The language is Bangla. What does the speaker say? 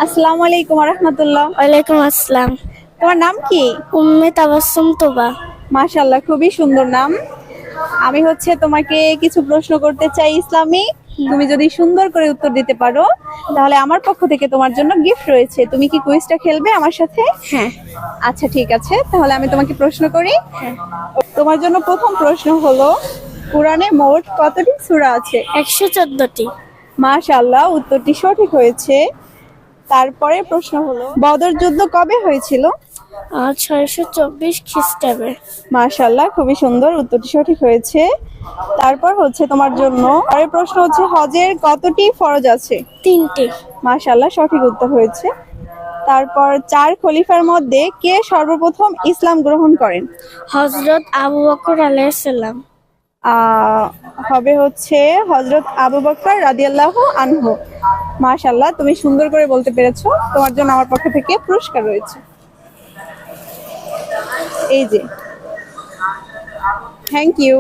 আসসালামু আলাইকুম রাহমাতুল্লাহ। ওয়ালাইকুম আসসালাম। তোমার নাম কি? উম্মে তাবাসসুম তোবা। মাশাআল্লাহ, খুবই সুন্দর নাম। আমি তোমাকে কিছু প্রশ্ন করতে চাই ইসলামী। তুমি যদি সুন্দর করে উত্তর দিতে পারো তাহলে আমার পক্ষ থেকে তোমার জন্য গিফট রয়েছে। তুমি কি কুইজটা খেলবে আমার সাথে? হ্যাঁ। আচ্ছা ঠিক আছে, তাহলে আমি তোমাকে প্রশ্ন করি। হ্যাঁ। তোমার জন্য প্রথম প্রশ্ন হলো, কোরআনে মোট কতটি সূরা আছে? 114টি। মাশাআল্লাহ, উত্তরটি সঠিক হয়েছে। তারপরে প্রশ্ন হলো, বদর যুদ্ধ কবে হয়েছিল? 624 খ্রিস্টাব্দে। মাশাআল্লাহ, খুবই সুন্দর, উত্তরটি সঠিক হয়েছে। তারপর তোমার জন্য পরের প্রশ্ন হচ্ছে, হজের কতটি ফরজ আছে? 3টি। মাশাআল্লাহ, সঠিক উত্তর হয়েছে। তারপর 4 খলিফার মধ্যে কে সর্বপ্রথম ইসলাম গ্রহণ করেন? হযরত আবু বকর আলাইহিস সালাম। হবে হযরত আবু বকর রাদিয়াল্লাহু আনহু। মাশাআল্লাহ, তুমি সুন্দর করে বলতে পেরেছো। তোমার জন্য আমার পক্ষ থেকে পুরস্কার রয়েছে। এই যে, থ্যাংক ইউ।